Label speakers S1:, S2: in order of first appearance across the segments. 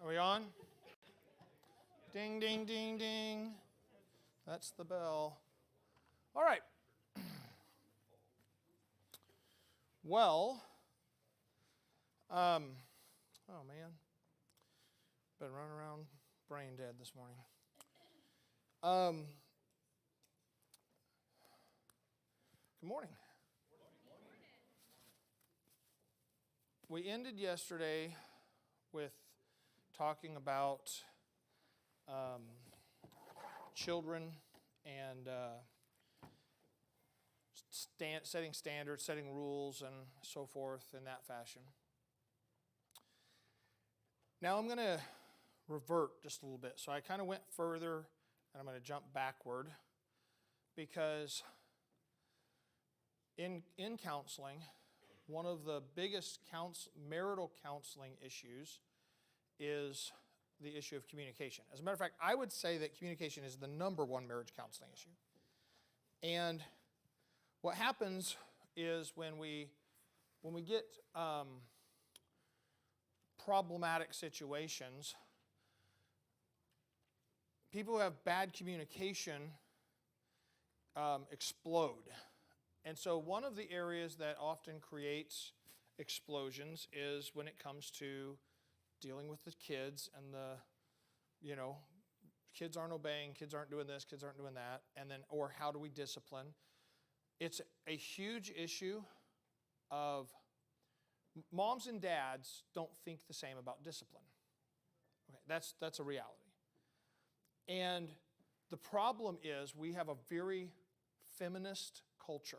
S1: Are we on? Ding, ding, ding, ding. That's the bell. All right. Well, oh man, been running around brain dead this morning. Good morning. We ended yesterday with talking about children and setting standards, setting rules, and so forth in that fashion. Now I'm going to revert just a little bit. So I kind of went further, and I'm going to jump backward because in counseling, one of the biggest marital counseling issues is the issue of communication. As a matter of fact, I would say that communication is the number one marriage counseling issue. And what happens is when we get problematic situations, people who have bad communication explode. And so one of the areas that often creates explosions is when it comes to dealing with the kids and kids aren't obeying, kids aren't doing this, kids aren't doing that, and then, or how do we discipline? It's a huge issue of moms and dads don't think the same about discipline. Okay, that's a reality. And the problem is we have a very feminist culture,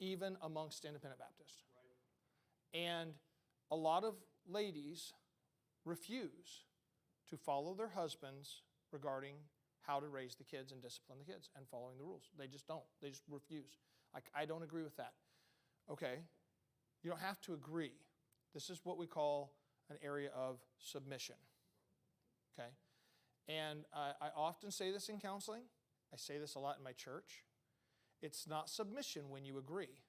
S1: even amongst independent Baptists. And a lot of ladies refuse to follow their husbands regarding how to raise the kids and discipline the kids and following the rules. They just don't. They just refuse. Like, I don't agree with that. Okay, you don't have to agree. This is what we call an area of submission. Okay, and I often say this in counseling. I say this a lot in my church. It's not submission when you agree.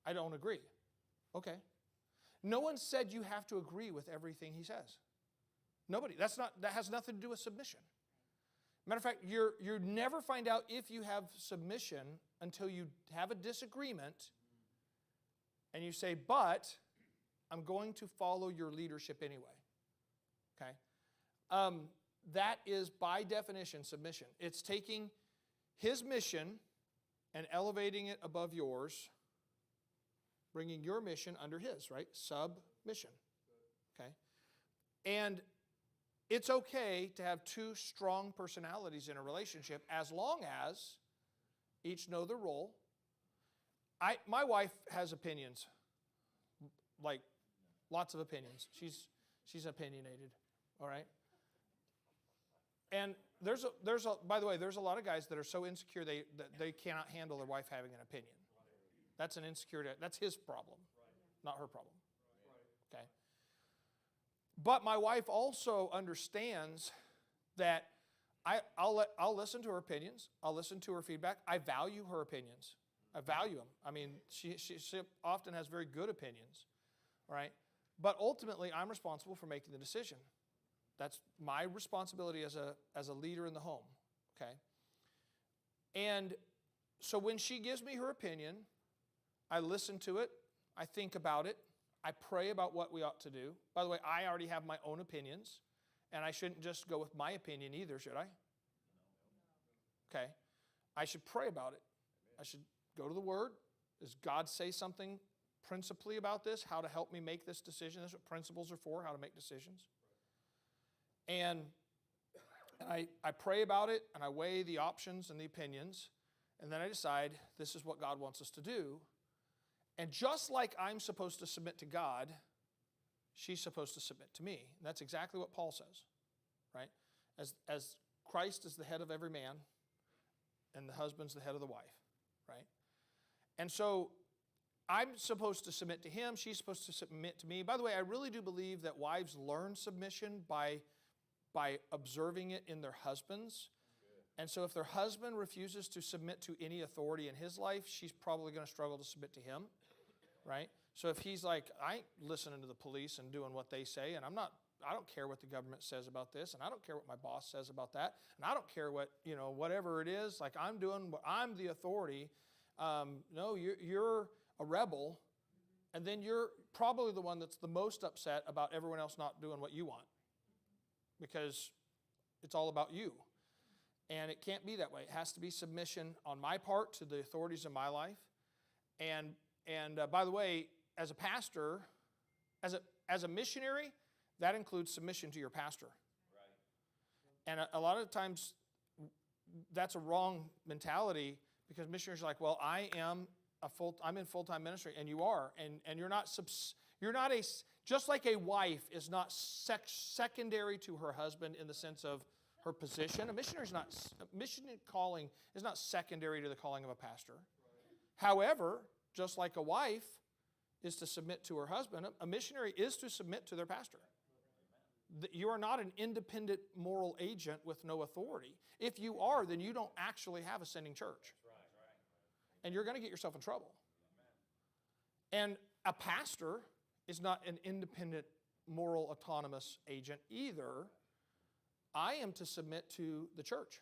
S1: I don't agree. Okay. No one said you have to agree with everything he says. Nobody. That has nothing to do with submission. Matter of fact, you never find out if you have submission until you have a disagreement and you say, but I'm going to follow your leadership anyway. Okay? That is by definition submission. It's taking his mission and elevating it above yours, bringing your mission under his, right? Submission. Okay? And it's okay to have two strong personalities in a relationship as long as each know their role. My wife has opinions, like lots of opinions. She's opinionated, all right? And by the way, there's a lot of guys that are so insecure they cannot handle their wife having an opinion. That's an insecurity. That's his problem, not her problem. Okay. But my wife also understands that I'll listen to her opinions. I'll listen to her feedback. I value her opinions. I value them. I mean, she often has very good opinions, all right? But ultimately, I'm responsible for making the decision. That's my responsibility as a leader in the home, okay? And so when she gives me her opinion, I listen to it, I think about it, I pray about what we ought to do. By the way, I already have my own opinions, and I shouldn't just go with my opinion either, should I? Okay. I should pray about it. I should go to the Word. Does God say something principally about this, how to help me make this decision? That's what principles are for, how to make decisions. And I pray about it, and I weigh the options and the opinions, and then I decide this is what God wants us to do. And just like I'm supposed to submit to God, she's supposed to submit to me. And that's exactly what Paul says, right? As Christ is the head of every man, and the husband's the head of the wife, right? And so I'm supposed to submit to him. She's supposed to submit to me. By the way, I really do believe that wives learn submission by observing it in their husbands. And so if their husband refuses to submit to any authority in his life, she's probably going to struggle to submit to him, right? So if he's like, I ain't listening to the police and doing what they say, and I don't care what the government says about this, and I don't care what my boss says about that, and I don't care what, whatever it is, like I'm doing what I'm the authority. No, you're a rebel, and then you're probably the one that's the most upset about everyone else not doing what you want, because it's all about you. And it can't be that way. It has to be submission on my part to the authorities in my life. And by the way, as a pastor, as a missionary, that includes submission to your pastor. Right. And a lot of times, that's a wrong mentality, because missionaries are like, well, I'm in full-time ministry, and you are, and you're not just like a wife is not secondary to her husband in the sense of her position. A missionary calling is not secondary to the calling of a pastor. Right. However, just like a wife is to submit to her husband, a missionary is to submit to their pastor. You are not an independent moral agent with no authority. If you are, then you don't actually have a sending church. And you're going to get yourself in trouble. And a pastor is not an independent moral autonomous agent either. I am to submit to the church.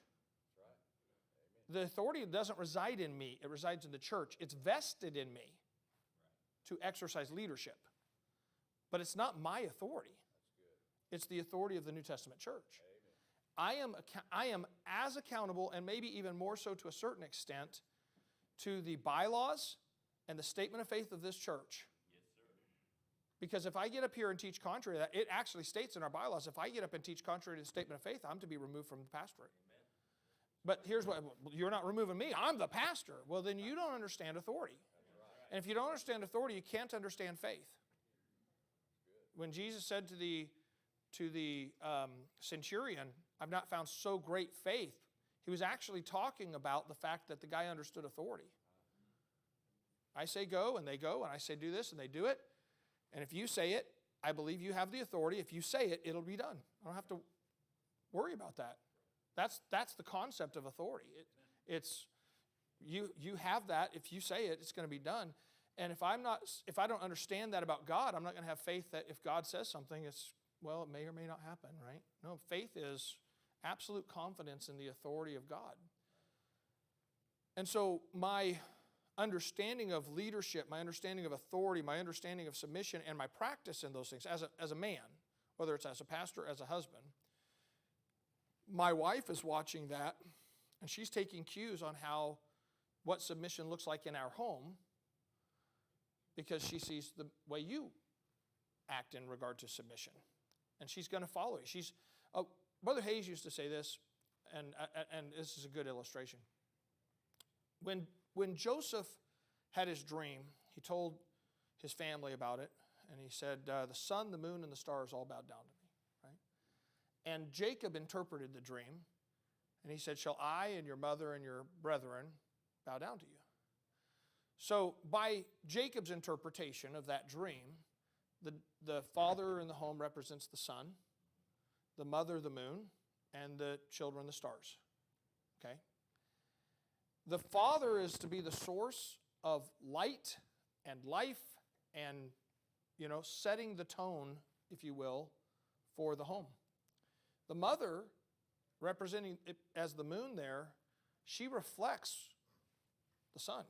S1: The authority doesn't reside in me. It resides in the church. It's vested in me to exercise leadership. But it's not my authority. It's the authority of the New Testament church. I am as accountable, and maybe even more so to a certain extent, to the bylaws and the statement of faith of this church. Because if I get up here and teach contrary to that, it actually states in our bylaws, if I get up and teach contrary to the statement of faith, I'm to be removed from the pastorate. Amen. But here's what, you're not removing me, I'm the pastor. Well, then you don't understand authority. Right. And if you don't understand authority, you can't understand faith. When Jesus said to the centurion, I've not found so great faith, he was actually talking about the fact that the guy understood authority. I say go, and they go, and I say do this, and they do it. And if you say it, I believe you have the authority. If you say it, it'll be done. I don't have to worry about that. That's the concept of authority. It's you have that. If you say it, it's going to be done. And if I don't understand that about God, I'm not going to have faith that if God says something, it may or may not happen, right? No, faith is absolute confidence in the authority of God. And so my understanding of leadership, my understanding of authority, my understanding of submission, and my practice in those things as a man, whether it's as a pastor, as a husband, my wife is watching that, and she's taking cues on what submission looks like in our home, because she sees the way you act in regard to submission. And she's going to follow you. Brother Hayes used to say this, and this is a good illustration. When Joseph had his dream, he told his family about it, and he said, the sun, the moon, and the stars all bowed down to me. Right? And Jacob interpreted the dream, and he said, shall I and your mother and your brethren bow down to you? So by Jacob's interpretation of that dream, the father in the home represents the sun, the mother the moon, and the children the stars. Okay? The Father is to be the source of light and life and, setting the tone, if you will, for the home. The mother, representing it as the moon there, she reflects the sun.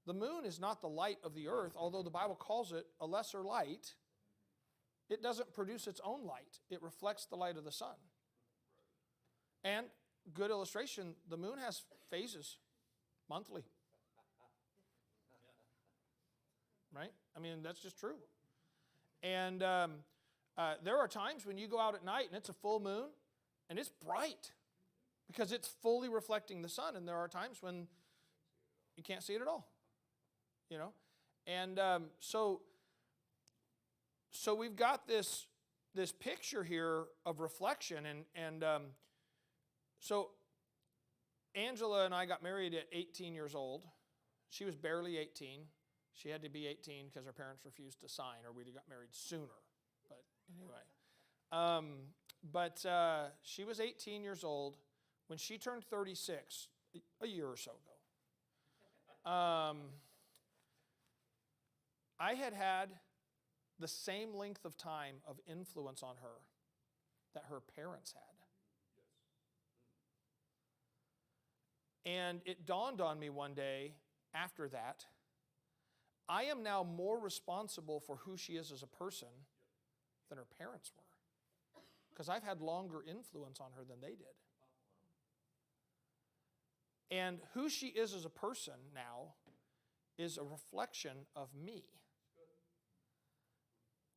S1: The moon is not the light of the earth, although the Bible calls it a lesser light. It doesn't produce its own light. It reflects the light of the sun. And good illustration, the moon has phases monthly. Right? I mean, that's just true. And there are times when you go out at night and it's a full moon and it's bright because it's fully reflecting the sun. And there are times when you can't see it at all. And so we've got this picture here of reflection, and so Angela and I got married at 18 years old. She was barely 18. She had to be 18 because her parents refused to sign, or we'd have got married sooner. But anyway, she was 18 years old when she turned 36 a year or so ago. I had the same length of time of influence on her that her parents had. And it dawned on me one day after that, I am now more responsible for who she is as a person than her parents were. Because I've had longer influence on her than they did. And who she is as a person now is a reflection of me.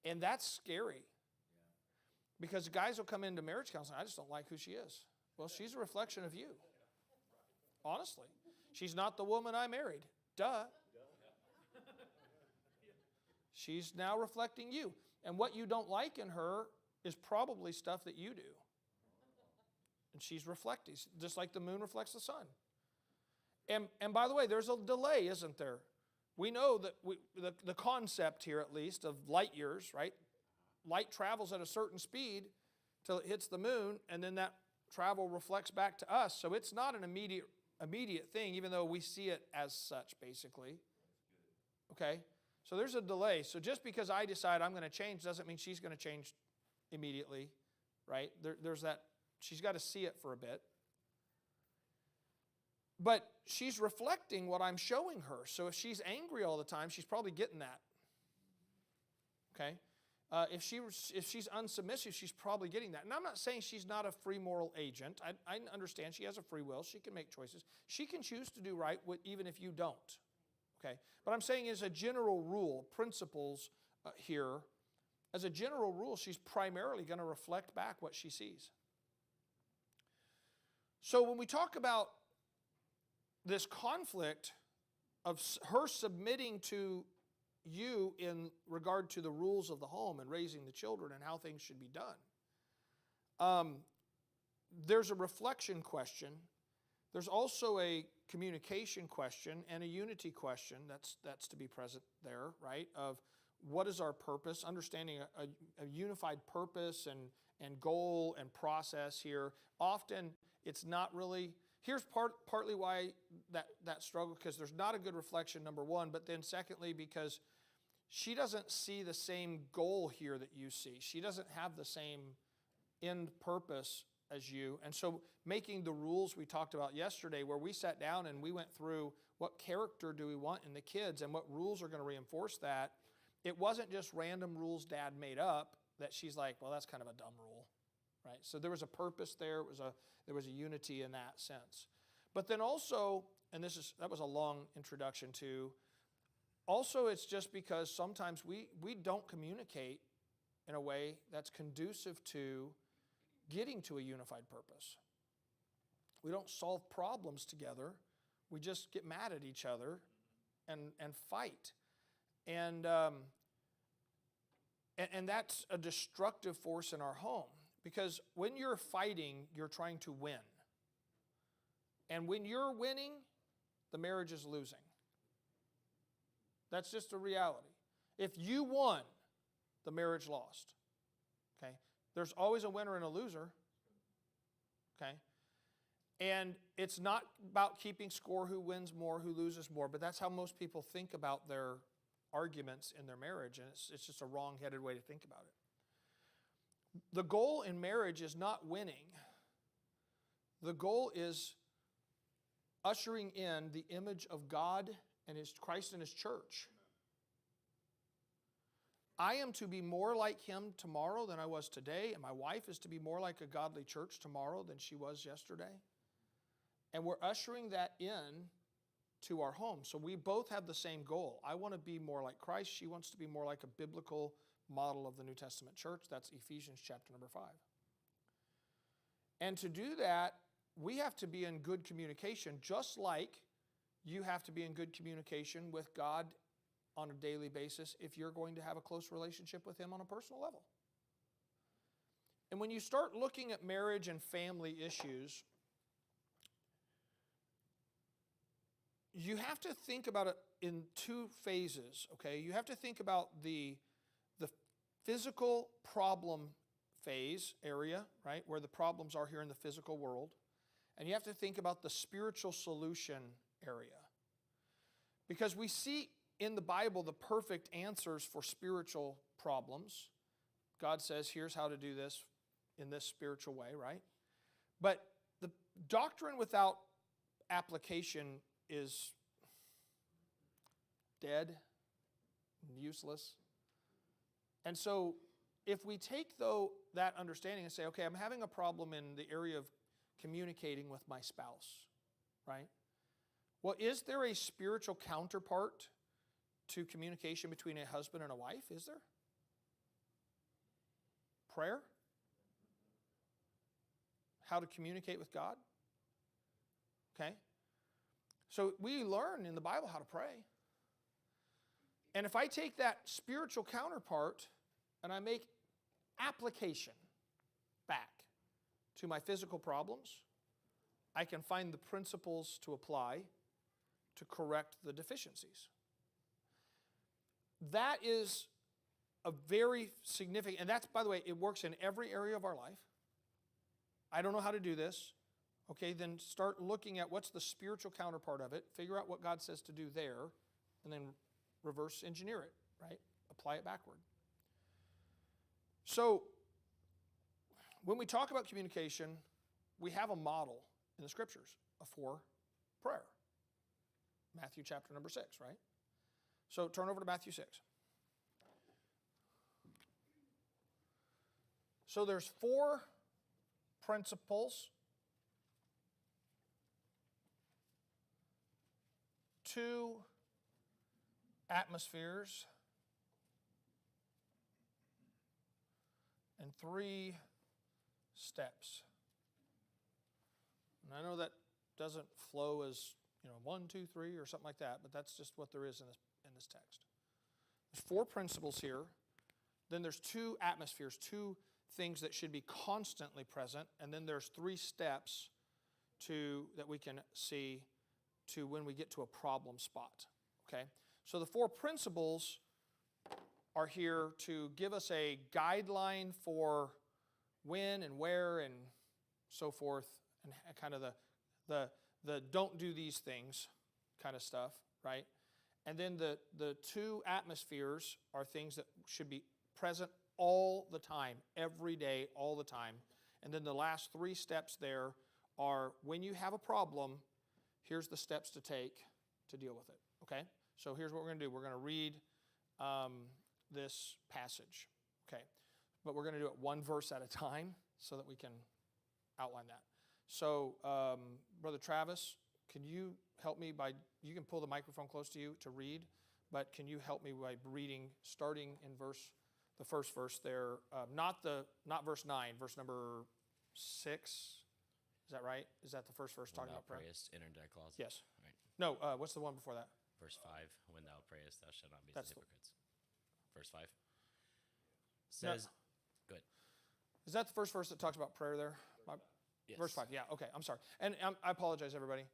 S1: And that's scary. Because guys will come into marriage counseling, I just don't like who she is. Well, she's a reflection of you. Honestly. She's not the woman I married. Duh. She's now reflecting you. And what you don't like in her is probably stuff that you do. And she's reflecting, just like the moon reflects the sun. And by the way, there's a delay, isn't there? We know that the concept here, at least, of light years, right? Light travels at a certain speed till it hits the moon, and then that travel reflects back to us. So it's not an immediate thing, even though we see it as such, basically. Okay? So there's a delay. So just because I decide I'm going to change doesn't mean she's going to change immediately, right? There's that, she's got to see it for a bit. But she's reflecting what I'm showing her. So if she's angry all the time, she's probably getting that. Okay? If she's unsubmissive, she's probably getting that. And I'm not saying she's not a free moral agent. I understand she has a free will. She can make choices. She can choose to do right even if you don't. Okay? But I'm saying as a general rule, principles here, as a general rule, she's primarily going to reflect back what she sees. So when we talk about this conflict of her submitting to you in regard to the rules of the home and raising the children and how things should be done, there's a reflection question. There's also a communication question and a unity question that's to be present there, right? Of what is our purpose, understanding a unified purpose and goal and process here. Often it's not really, here's partly why that struggle, because there's not a good reflection, number one, but then secondly, because she doesn't see the same goal here that you see. She doesn't have the same end purpose as you. And so making the rules we talked about yesterday, where we sat down and we went through what character do we want in the kids and what rules are going to reinforce that. It wasn't just random rules Dad made up that she's like, well, that's kind of a dumb rule, right? So there was a purpose there. There was a unity in that sense. But then also, and that was a long introduction to, also it's just because sometimes we don't communicate in a way that's conducive to getting to a unified purpose. We don't solve problems together. We just get mad at each other and fight. And that's a destructive force in our home. Because when you're fighting, you're trying to win. And when you're winning, the marriage is losing. That's just a reality. If you won, the marriage lost. Okay? There's always a winner and a loser. Okay? And it's not about keeping score, who wins more, who loses more, but that's how most people think about their arguments in their marriage, and it's just a wrong-headed way to think about it. The goal in marriage is not winning. The goal is ushering in the image of God and Christ and His church. I am to be more like Him tomorrow than I was today, and my wife is to be more like a godly church tomorrow than she was yesterday. And we're ushering that in to our home. So we both have the same goal. I want to be more like Christ. She wants to be more like a biblical model of the New Testament church. That's Ephesians chapter number 5. And to do that, we have to be in good communication, just like you have to be in good communication with God on a daily basis if you're going to have a close relationship with Him on a personal level. And when you start looking at marriage and family issues, you have to think about it in two phases, okay? You have to think about the physical problem phase area, right, where the problems are here in the physical world. And you have to think about the spiritual solution area. Because we see in the Bible the perfect answers for spiritual problems. God says, here's how to do this in this spiritual way, right? But the doctrine without application is dead, useless. And so if we take, though, that understanding and say, okay, I'm having a problem in the area of communicating with my spouse, right? Well, is there a spiritual counterpart to communication between a husband and a wife? Is there? Prayer? How to communicate with God? Okay? So we learn in the Bible how to pray. And if I take that spiritual counterpart and I make application back to my physical problems, I can find the principles to apply to correct the deficiencies. That is a very significant, and that's, by the way, it works in every area of our life. I don't know how to do this. Okay, then start looking at what's the spiritual counterpart of it, figure out what God says to do there, and then reverse engineer it, right? Apply it backward. So, when we talk about communication, we have a model in the Scriptures for prayer. Matthew chapter number 6, right? So, turn over to Matthew 6. So, there's 4 principles, 2 atmospheres, and 3 steps. And I know that doesn't flow as, 1, 2, 3 or something like that, but that's just what there is in this text. There's 4 principles here. Then there's 2 atmospheres, 2 things that should be constantly present, and then there's 3 steps that we can see to when we get to a problem spot. Okay? So the 4 principles are here to give us a guideline for when and where and so forth, and kind of the don't do these things kind of stuff, right? And then the 2 atmospheres are things that should be present all the time, every day, all the time. And then the last 3 steps there are when you have a problem, here's the steps to take to deal with it, okay? So here's what we're going to do. We're going to read this passage, okay? But we're going to do it 1 verse at a time so that we can outline that. So, Brother Travis, can you help me you can pull the microphone close to you to read, but can you help me by reading, starting in the first verse there, not verse 9, verse number 6. Is that right? Is that the first verse talking about prayer?
S2: When thou prayest, enter into thy closet.
S1: Yes.
S2: Right.
S1: No, what's the one before that?
S2: Verse 5, when thou prayest, thou shalt not be
S1: That's
S2: as hypocrites. Verse 5 says,
S1: no.
S2: Good.
S1: Is that the first verse that talks about prayer there?
S2: Yes.
S1: Verse 5, yeah, okay, I'm sorry. And I apologize, everybody.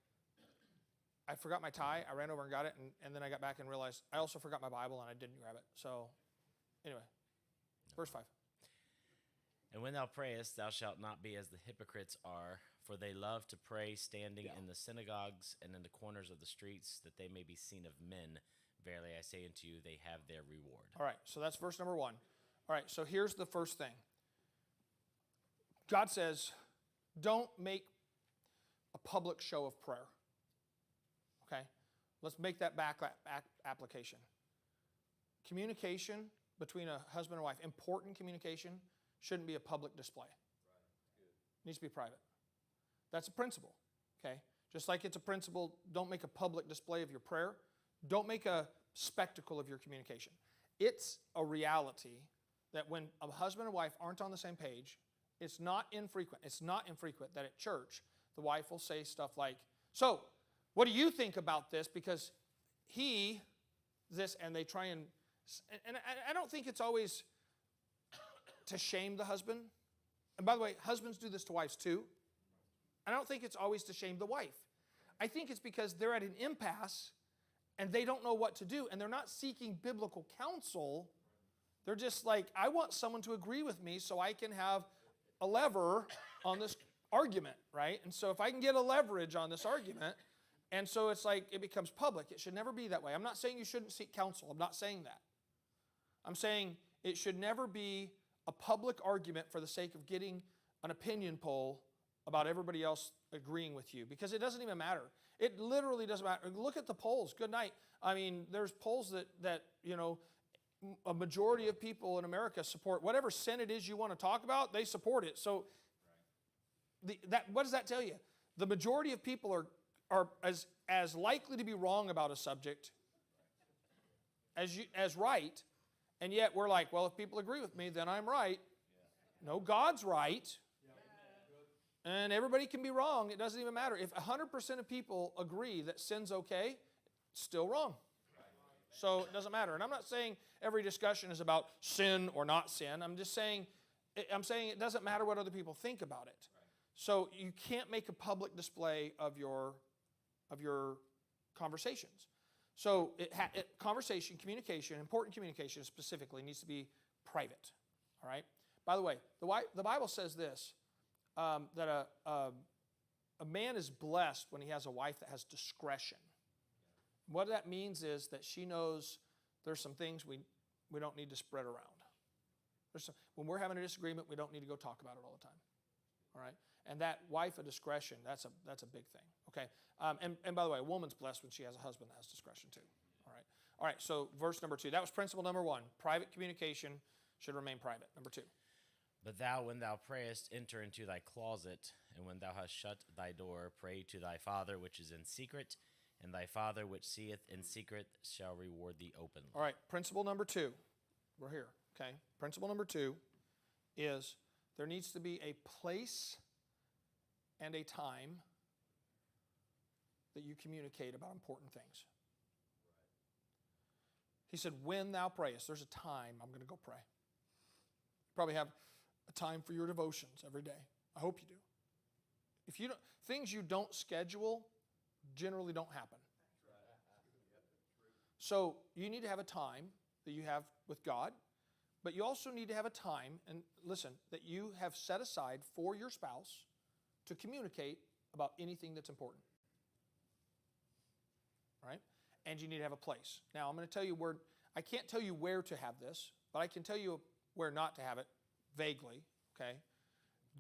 S1: I forgot my tie. I ran over and got it, and then I got back and realized I also forgot my Bible, and I didn't grab it. So, anyway, verse 5.
S2: And when thou prayest, thou shalt not be as the hypocrites are, for they love to pray standing in the synagogues and in the corners of the streets, that they may be seen of men. Verily I say unto you, they have their reward.
S1: All right, so that's verse number 1. All right, so here's the first thing. God says, don't make a public show of prayer. Okay? Let's make that back application. Communication between a husband and wife, important communication, shouldn't be a public display. It needs to be private. That's a principle, okay? Just like it's a principle, don't make a public display of your prayer. Don't make a spectacle of your communication. It's a reality that when a husband and wife aren't on the same page, it's not infrequent that at church, the wife will say stuff like, so, what do you think about this? Because and they try and I don't think it's always to shame the husband. And by the way, husbands do this to wives too. I don't think it's always to shame the wife. I think it's because they're at an impasse and they don't know what to do, and they're not seeking biblical counsel. They're just like, I want someone to agree with me so I can have a lever on this argument, right? And so if I can get a leverage on this argument, And so it's like it becomes public. It should never be that way. I'm not saying you shouldn't seek counsel. I'm not saying that. I'm saying it should never be a public argument for the sake of getting an opinion poll about everybody else agreeing with you, because it doesn't even matter. It literally doesn't matter. Look at the polls. Good night. I mean, there's polls that a majority of people in America support whatever sin it is you want to talk about. They support it. So what does that tell you? The majority of people are as likely to be wrong about a subject as right, and yet we're like, well, if people agree with me, then I'm right. No, God's right. And everybody can be wrong. It doesn't even matter. If 100% of people agree that sin's okay, it's still wrong. So it doesn't matter. And I'm not saying every discussion is about sin or not sin. I'm saying it doesn't matter what other people think about it. So you can't make a public display of your conversations. So conversation, communication, important communication specifically, needs to be private. All right? By the way, the Bible says this, that a man is blessed when he has a wife that has discretion. What that means is that she knows there's some things we don't need to spread around. When we're having a disagreement, we don't need to go talk about it all the time. All right? And that wife of discretion, that's a big thing. Okay? And by the way, a woman's blessed when she has a husband that has discretion too. All right? All right, so verse number 2. That was principle number 1. Private communication should remain private. Number 2.
S2: But thou, when thou prayest, enter into thy closet, and when thou hast shut thy door, pray to thy Father which is in secret, and thy Father which seeth in secret shall reward thee openly.
S1: All right, principle number 2. We're here, okay? Principle number 2 is there needs to be a place and a time that you communicate about important things. He said, when thou prayest, there's a time I'm going to go pray. Probably have a time for your devotions every day. I hope you do. If you don't, things you don't schedule generally don't happen. So you need to have a time that you have with God, but you also need to have a time, and listen, that you have set aside for your spouse to communicate about anything that's important. Right? And you need to have a place. Now, I'm going to tell you I can't tell you where to have this, but I can tell you where not to have it, vaguely, okay?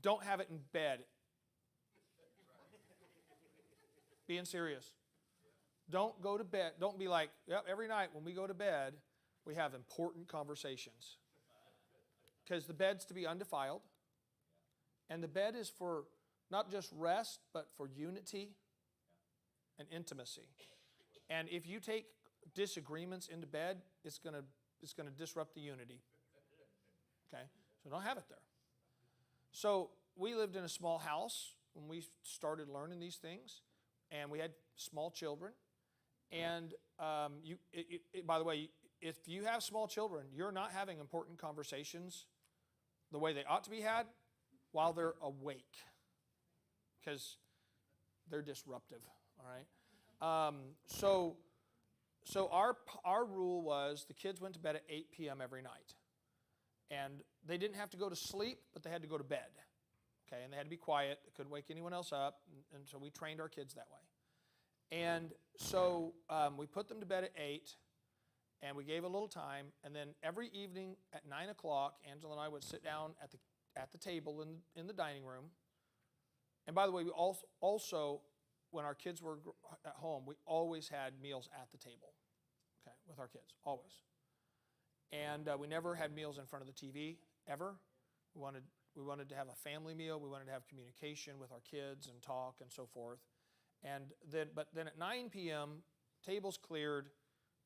S1: Don't have it in bed. Being serious. Don't go to bed. Don't be like, yep, every night when we go to bed, we have important conversations. Because the bed's to be undefiled. And the bed is for not just rest, but for unity and intimacy. And if you take disagreements into bed, it's going to disrupt the unity. Okay? So don't have it there. So we lived in a small house when we started learning these things, and we had small children. And by the way, if you have small children, you're not having important conversations the way they ought to be had while they're awake, because they're disruptive. All right. So our rule was the kids went to bed at 8 p.m. every night. And they didn't have to go to sleep, but they had to go to bed. Okay, and they had to be quiet. They couldn't wake anyone else up. And so we trained our kids that way. And so we put them to bed at 8, and we gave a little time. And then every evening at 9 o'clock, Angela and I would sit down at the table in the dining room. And by the way, we also, when our kids were at home, we always had meals at the table, okay, with our kids, always. And we never had meals in front of the TV, ever. We wanted to have a family meal. We wanted to have communication with our kids and talk and so forth. But then at 9 p.m., tables cleared,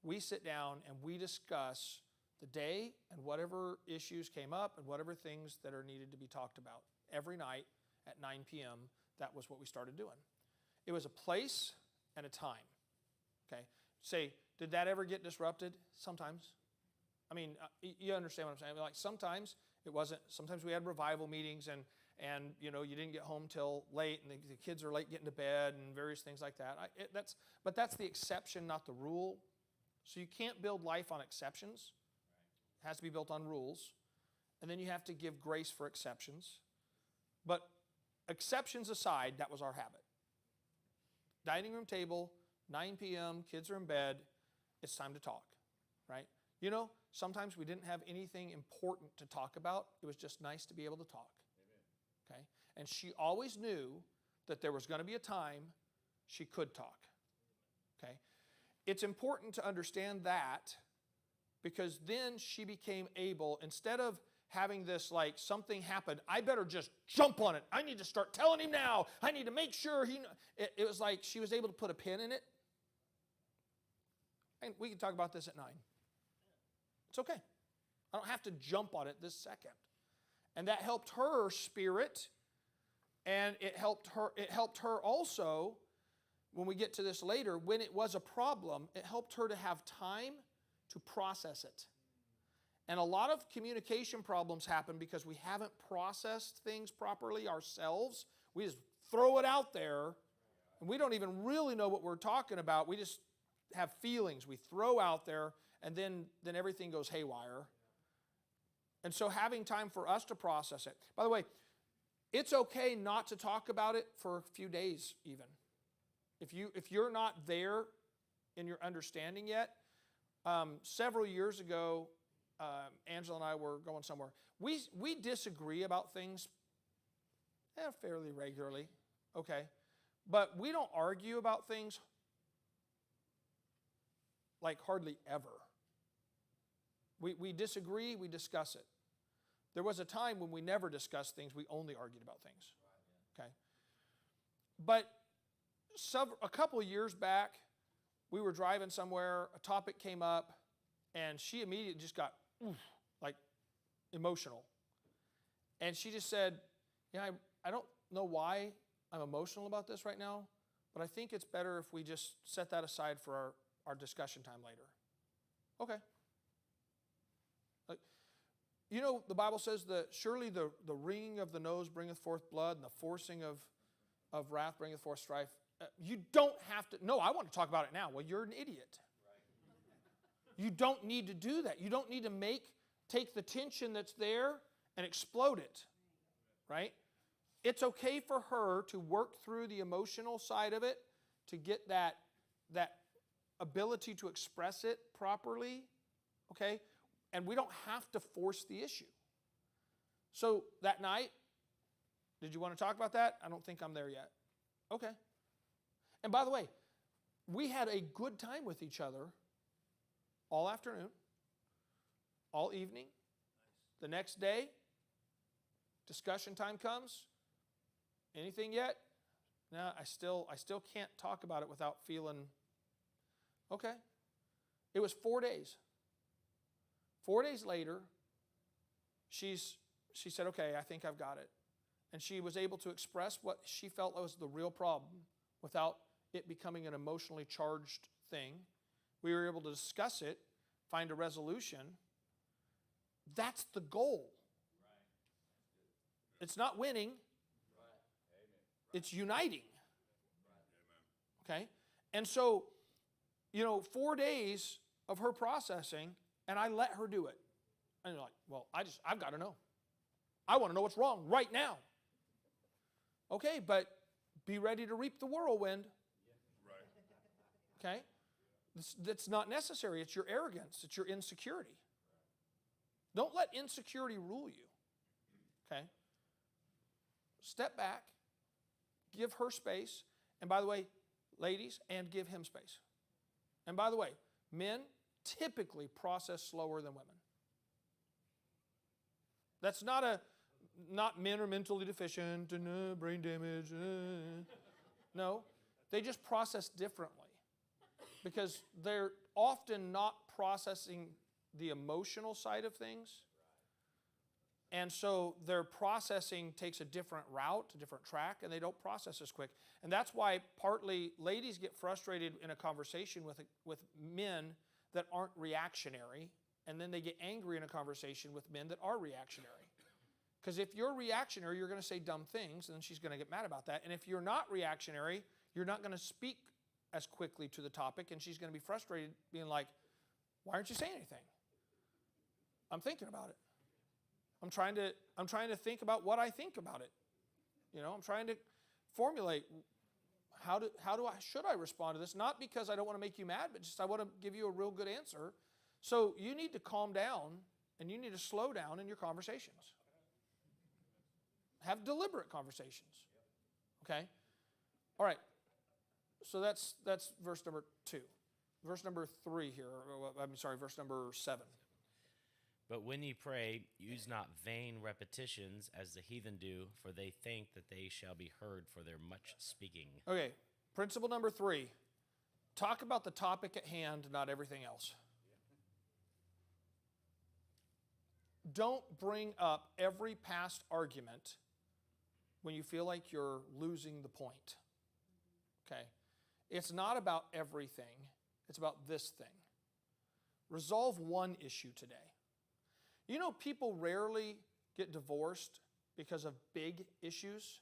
S1: we sit down and we discuss the day and whatever issues came up and whatever things that are needed to be talked about. Every night at 9 p.m., that was what we started doing. It was a place and a time. Okay? Say, did that ever get disrupted? Sometimes. I mean, you understand what I'm saying? I mean, like sometimes it wasn't. Sometimes we had revival meetings, and you didn't get home till late, and the kids are late getting to bed, and various things like that. But that's the exception, not the rule. So you can't build life on exceptions. It has to be built on rules, and then you have to give grace for exceptions. But exceptions aside, that was our habit. dining room table, 9 p.m., kids are in bed, it's time to talk, right? You know, sometimes we didn't have anything important to talk about. It was just nice to be able to talk. Okay? And she always knew that there was going to be a time she could talk. Okay? It's important to understand that, because then she became able, instead of having this like something happened, I better just jump on it. I need to start telling him now. I need to make sure he it was like she was able to put a pin in it. And we can talk about this at 9. It's okay. I don't have to jump on it this second. And that helped her spirit, and it helped her also, when we get to this later, when it was a problem, it helped her to have time to process it. And a lot of communication problems happen because we haven't processed things properly ourselves. We just throw it out there, and we don't even really know what we're talking about. We just have feelings we throw out there, and then everything goes haywire. And so having time for us to process it. By the way, it's okay not to talk about it for a few days even. If you're not there in your understanding yet, several years ago, Angela and I were going somewhere. We disagree about things fairly regularly, okay? But we don't argue about things like hardly ever. We disagree, we discuss it. There was a time when we never discussed things, we only argued about things, okay? But a couple of years back, we were driving somewhere, a topic came up, and she immediately just got like emotional. And she just said, I don't know why I'm emotional about this right now, but I think it's better if we just set that aside for our discussion time later. Okay. You know, the Bible says that surely the wringing of the nose bringeth forth blood, and the forcing of wrath bringeth forth strife. You don't have to, no, I want to talk about it now. Well, you're an idiot. You don't need to do that. You don't need to take the tension that's there and explode it, right? It's okay for her to work through the emotional side of it, to get that ability to express it properly, okay? And we don't have to force the issue. So that night, did you want to talk about that? I don't think I'm there yet. Okay. And by the way, we had a good time with each other all afternoon, all evening. The next day, discussion time comes. Anything yet? No, I still can't talk about it without feeling, okay. It was 4 days. 4 days later, she said, okay, I think I've got it. And she was able to express what she felt was the real problem without it becoming an emotionally charged thing. We were able to discuss it, find a resolution. That's the goal. It's not winning. It's uniting. Okay? And so, 4 days of her processing, and I let her do it. And you're like, well, I've got to know. I want to know what's wrong right now. Okay, but be ready to reap the whirlwind. Okay? That's not necessary. It's your arrogance. It's your insecurity. Don't let insecurity rule you. Okay? Step back. Give her space. And by the way, ladies, and give him space. And by the way, men typically process slower than women. That's not men are mentally deficient and brain damage. No, they just process differently because they're often not processing the emotional side of things. And so their processing takes a different route, a different track, and they don't process as quick. And that's why partly ladies get frustrated in a conversation with men that aren't reactionary, and then they get angry in a conversation with men that are reactionary. Because if you're reactionary, you're going to say dumb things, and then she's going to get mad about that. And if you're not reactionary, you're not going to speak as quickly to the topic, and she's going to be frustrated, being like, why aren't you saying anything? I'm thinking about it. I'm trying to think about what I think about it. I'm trying to formulate should I respond to this? Not because I don't want to make you mad, but just I want to give you a real good answer. So you need to calm down and you need to slow down in your conversations. Have deliberate conversations. Okay? All right. So that's verse number 2. Verse number 3 here. Verse number 7.
S2: But when ye pray, use not vain repetitions as the heathen do, for they think that they shall be heard for their much speaking.
S1: Okay, principle number 3. Talk about the topic at hand, not everything else. Don't bring up every past argument when you feel like you're losing the point. Okay? It's not about everything. It's about this thing. Resolve one issue today. You know, people rarely get divorced because of big issues.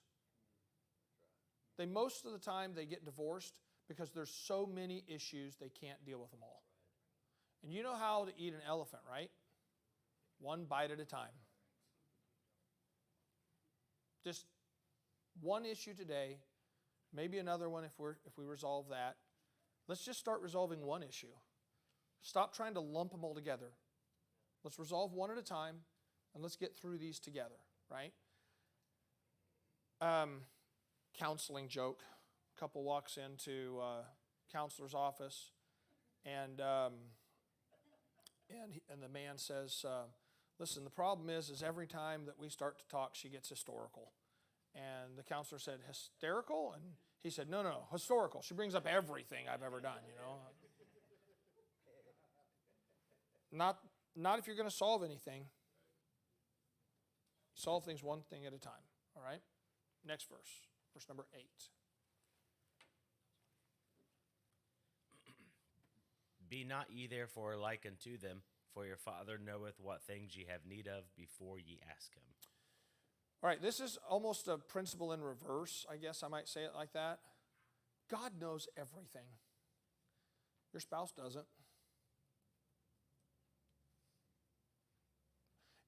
S1: Most of the time they get divorced because there's so many issues they can't deal with them all. And you know how to eat an elephant, right? One bite at a time. Just one issue today, maybe another one if we resolve that. Let's just start resolving one issue. Stop trying to lump them all together. Let's resolve one at a time, and let's get through these together, right? Counseling joke. A couple walks into a counselor's office, and the man says, listen, the problem is every time that we start to talk, she gets historical. And the counselor said, hysterical? And he said, no, historical. She brings up everything I've ever done, you know. Not if you're going to solve anything. Solve things one thing at a time, all right? Next verse, verse number 8.
S2: Be not ye therefore like unto them, for your Father knoweth what things ye have need of before ye ask him.
S1: All right, this is almost a principle in reverse, I guess I might say it like that. God knows everything. Your spouse doesn't.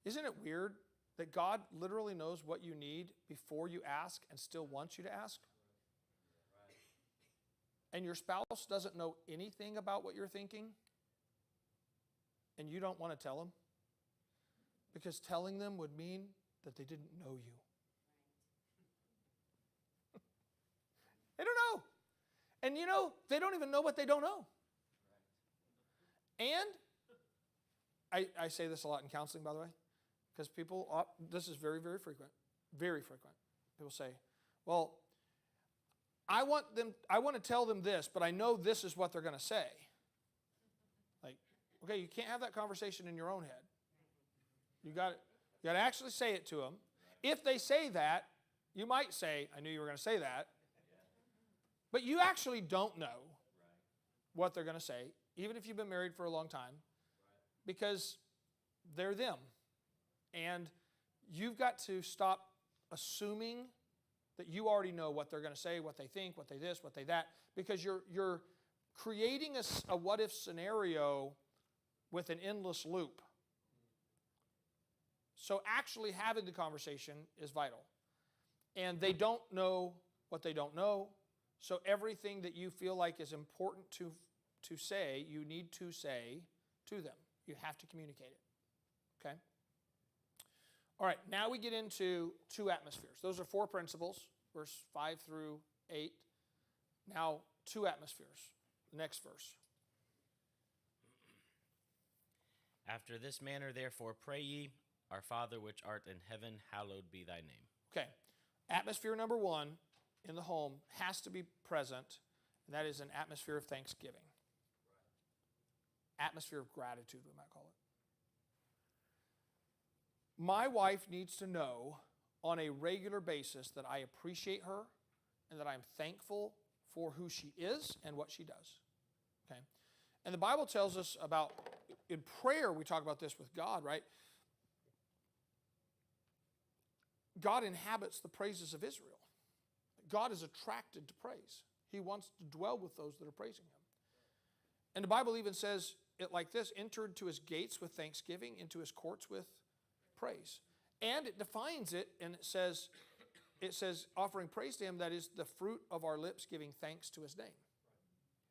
S1: Isn't it weird that God literally knows what you need before you ask and still wants you to ask? And your spouse doesn't know anything about what you're thinking, and you don't want to tell them? Because telling them would mean that they didn't know you. They don't know. And you know, they don't even know what they don't know. And I say this a lot in counseling, by the way, because people, this is very, very frequent. Very frequent. People say, well, I want to tell them this, but I know this is what they're going to say. Like, okay, you can't have that conversation in your own head. You got to actually say it to them. If they say that, you might say, I knew you were going to say that. But you actually don't know what they're going to say, even if you've been married for a long time, because they're them. And you've got to stop assuming that you already know what they're going to say, what they think, what they this, what they that, because you're creating a what-if scenario with an endless loop. So actually having the conversation is vital. And they don't know what they don't know, so everything that you feel like is important to say, you need to say to them. You have to communicate it. Okay? All right, now we get into 2 atmospheres. Those are 4 principles, verse 5 through 8. Now, 2 atmospheres. The next verse.
S2: After this manner, therefore, pray ye, Our Father which art in heaven, hallowed be thy name.
S1: Okay, atmosphere number 1 in the home has to be present, and that is an atmosphere of thanksgiving. Atmosphere of gratitude, we might call it. My wife needs to know on a regular basis that I appreciate her and that I'm thankful for who she is and what she does. Okay? And the Bible tells us about, in prayer we talk about this with God, right? God inhabits the praises of Israel. God is attracted to praise. He wants to dwell with those that are praising him. And the Bible even says it like this: enter into his gates with thanksgiving, into his courts with praise. And it defines it, and it says, it says, offering praise to him, that is the fruit of our lips giving thanks to his name.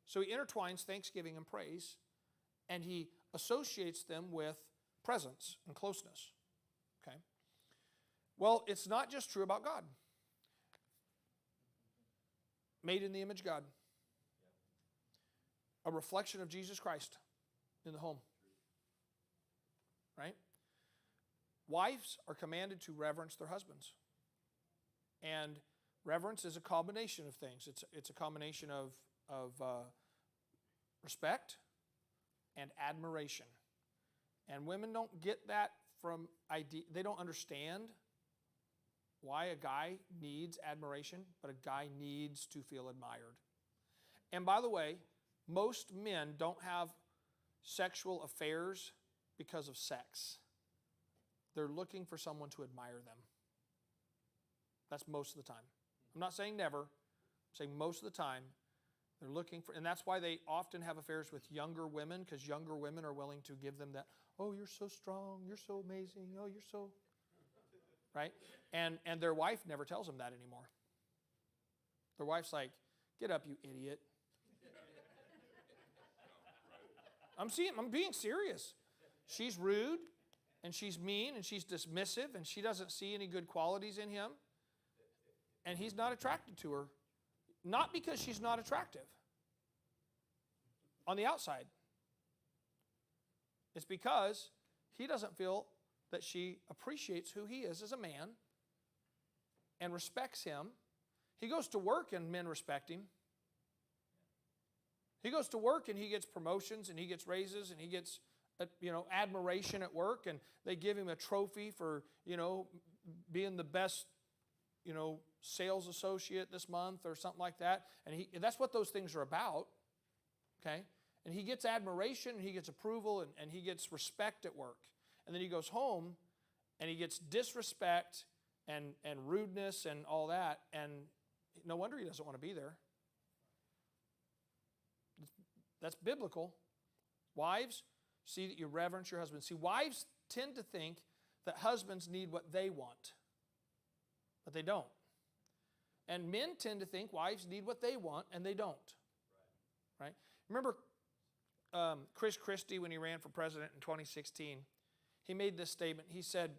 S1: So he intertwines thanksgiving and praise, and he associates them with presence and closeness. Okay? Well, it's not just true about God. Made in the image of God. A reflection of Jesus Christ in the home. Right? Wives are commanded to reverence their husbands. And reverence is a combination of things. It's a combination of respect and admiration. And women don't get that from idea. They don't understand why a guy needs admiration, but a guy needs to feel admired. And by the way, most men don't have sexual affairs because of sex. They're looking for someone to admire them. That's most of the time. I'm not saying never. I'm saying most of the time they're looking for, and that's why they often have affairs with younger women, because younger women are willing to give them that, oh, you're so strong, you're so amazing, oh, you're so, right? And their wife never tells them that anymore. Their wife's like, get up, you idiot. I'm being serious. She's rude, and she's mean, and she's dismissive, and she doesn't see any good qualities in him. And he's not attracted to her. Not because she's not attractive on the outside. It's because he doesn't feel that she appreciates who he is as a man and respects him. He goes to work and men respect him. He goes to work and he gets promotions and he gets raises and he gets admiration at work, and they give him a trophy for being the best sales associate this month or something like that. And that's what those things are about. Okay? And he gets admiration and he gets approval and he gets respect at work. And then he goes home and he gets disrespect and rudeness and all that, and no wonder he doesn't want to be there. That's biblical. Wives, see that you reverence your husband. See, wives tend to think that husbands need what they want, but they don't. And men tend to think wives need what they want, and they don't. Right? Remember Chris Christie, when he ran for president in 2016, he made this statement. He said,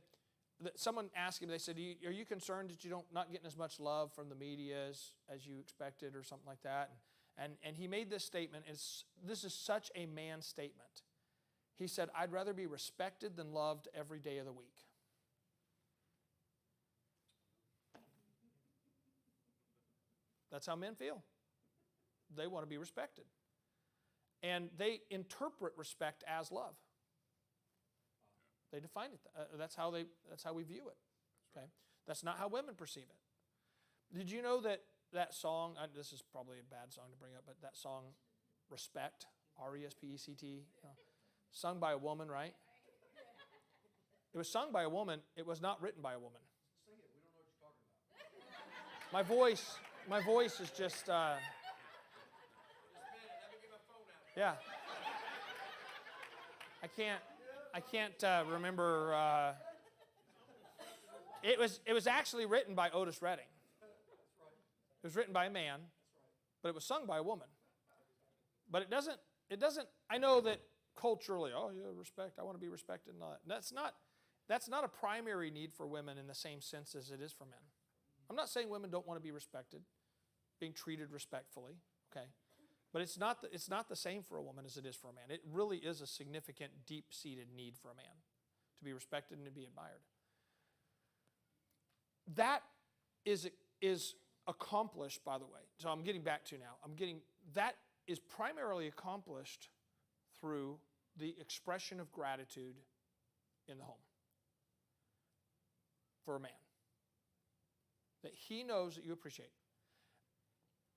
S1: that someone asked him, they said, are you concerned that you're not getting as much love from the media as you expected or something like that? And he made this statement. This is such a man statement. He said, I'd rather be respected than loved every day of the week. That's how men feel. They want to be respected. And they interpret respect as love. They define it. That's how we view it. Okay? That's not how women perceive it. Did you know that song, this is probably a bad song to bring up, but that song, Respect, R-E-S-P-E-C-T, sung by a woman, right? It was sung by a woman. It was not written by a woman.
S3: Sing it. We don't know what you're talking about.
S1: My voice is just, yeah. I can't remember. It was actually written by Otis Redding. It was written by a man, but it was sung by a woman. But it doesn't, I know that culturally, oh yeah, respect, I want to be respected and all that. That's not a primary need for women in the same sense as it is for men. I'm not saying women don't want to be respected, being treated respectfully, okay? But it's not the same for a woman as it is for a man. It really is a significant, deep-seated need for a man to be respected and to be admired. That is accomplished, by the way. So I'm getting back to now. That is primarily accomplished through the expression of gratitude in the home for a man. That he knows that you appreciate.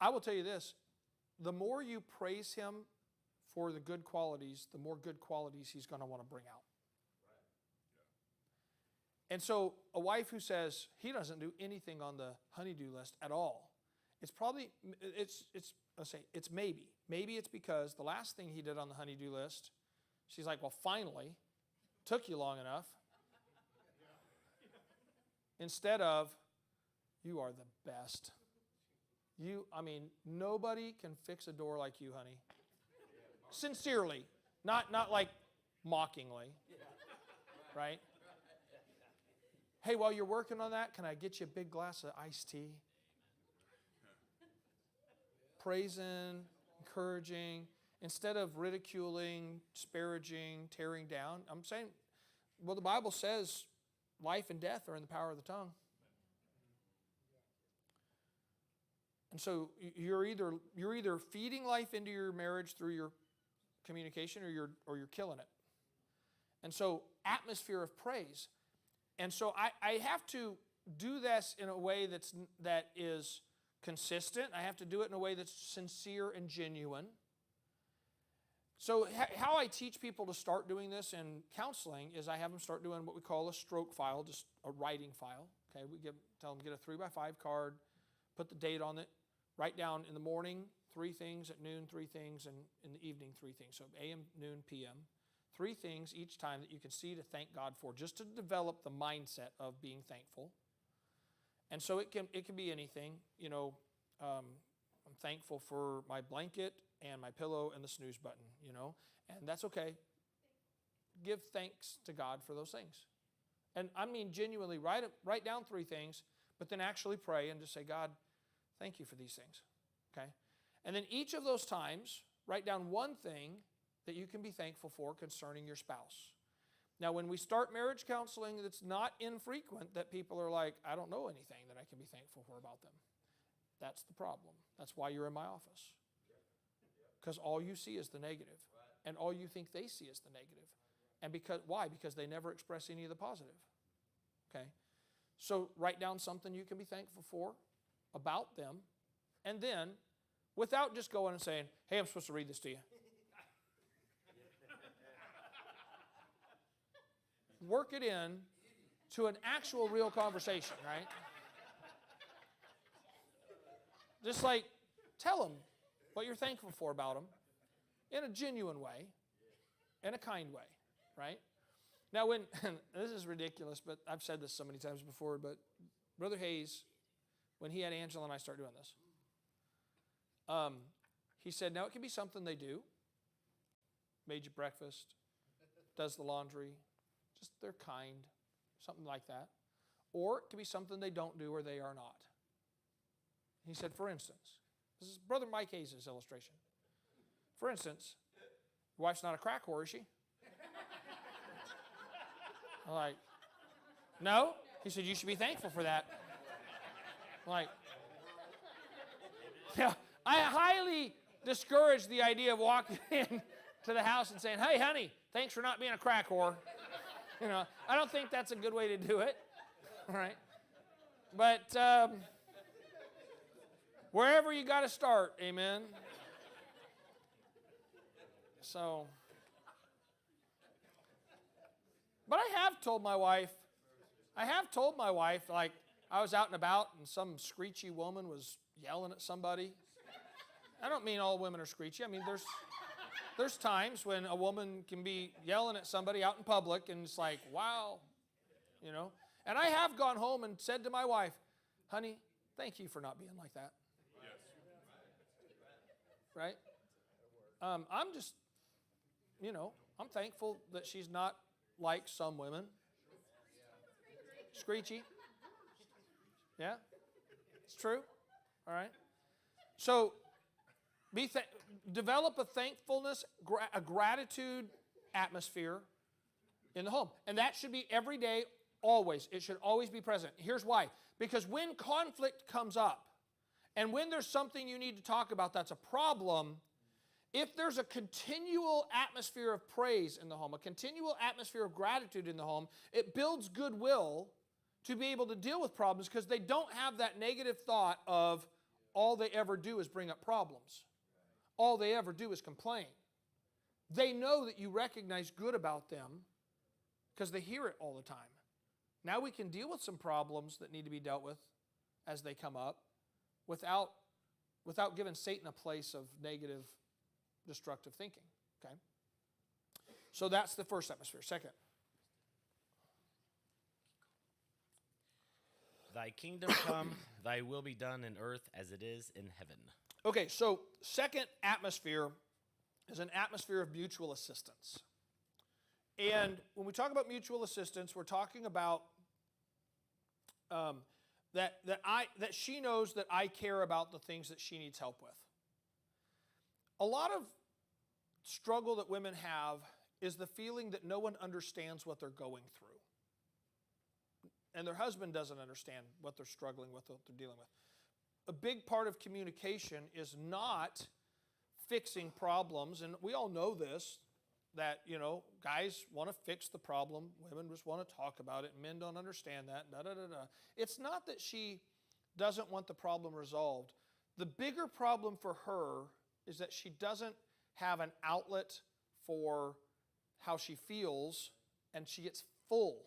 S1: I will tell you this, the more you praise him for the good qualities, the more good qualities he's going to want to bring out. And so a wife who says he doesn't do anything on the honey-do list at all, it's maybe. Maybe it's because the last thing he did on the honey-do list, she's like, well, finally, took you long enough. Instead of, You are the best. Nobody can fix a door like you, honey. Sincerely, not like mockingly, right? Hey, while you're working on that, can I get you a big glass of iced tea? Praising, encouraging, instead of ridiculing, disparaging, tearing down. I'm saying, well, the Bible says life and death are in the power of the tongue. And so you're either feeding life into your marriage through your communication, or you're killing it. And so atmosphere of praise. And so I have to do this in a way that is consistent. I have to do it in a way that's sincere and genuine. So how I teach people to start doing this in counseling is I have them start doing what we call a stroke file, just a writing file. Okay, tell them get a 3x5 card, put the date on it, write down in the morning 3 things, at noon 3 things, and in the evening 3 things. So a.m., noon, p.m. 3 things each time that you can see to thank God for, just to develop the mindset of being thankful. And so it can be anything. I'm thankful for my blanket and my pillow and the snooze button, and that's okay. Give thanks to God for those things. And I mean genuinely, write down 3 things, but then actually pray and just say, God, thank you for these things, okay? And then each of those times, write down 1 thing that you can be thankful for concerning your spouse. Now, when we start marriage counseling, it's not infrequent that people are like, I don't know anything that I can be thankful for about them. That's the problem. That's why you're in my office. Because all you see is the negative. And all you think they see is the negative. And why? Because they never express any of the positive. Okay? So write down something you can be thankful for about them. And then, without just going and saying, hey, I'm supposed to read this to you. Work it in to an actual real conversation, right? Just like tell them what you're thankful for about them in a genuine way, in a kind way, right? Now, this is ridiculous, but I've said this so many times before, but Brother Hayes, when he had Angela and I start doing this, he said, now it can be something they do, made you breakfast, does the laundry, just they're kind, something like that. Or it can be something they don't do or they are not. He said, for instance, this is Brother Mike Hayes' illustration. For instance, your wife's not a crack whore, is she? I'm like, no. He said, you should be thankful for that. I'm like, yeah, I highly discourage the idea of walking in to the house and saying, hey, honey, thanks for not being a crack whore. I don't think that's a good way to do it. All right. But wherever you got to start, amen. So, but I have told my wife, like, I was out and about and some screechy woman was yelling at somebody. I don't mean all women are screechy. I mean, there's times when a woman can be yelling at somebody out in public and it's like, wow, And I have gone home and said to my wife, honey, thank you for not being like that. Right? I'm just, I'm thankful that she's not like some women. Screechy. Yeah? It's true. All right? So, develop a thankfulness, a gratitude atmosphere in the home. And that should be every day, always. It should always be present. Here's why. Because when conflict comes up, and when there's something you need to talk about that's a problem, if there's a continual atmosphere of praise in the home, a continual atmosphere of gratitude in the home, it builds goodwill to be able to deal with problems because they don't have that negative thought of all they ever do is bring up problems. All they ever do is complain. They know that you recognize good about them because they hear it all the time. Now we can deal with some problems that need to be dealt with as they come up without giving Satan a place of negative, destructive thinking. Okay? So that's the first atmosphere. Second.
S2: Thy kingdom come, thy will be done in earth as it is in heaven.
S1: Okay, so second atmosphere is an atmosphere of mutual assistance. And when we talk about mutual assistance, we're talking about that she knows that I care about the things that she needs help with. A lot of struggle that women have is the feeling that no one understands what they're going through. And their husband doesn't understand what they're struggling with, what they're dealing with. A big part of communication is not fixing problems, and we all know this, that, guys want to fix the problem, women just want to talk about it, men don't understand that, It's not that she doesn't want the problem resolved. The bigger problem for her is that she doesn't have an outlet for how she feels, and she gets full.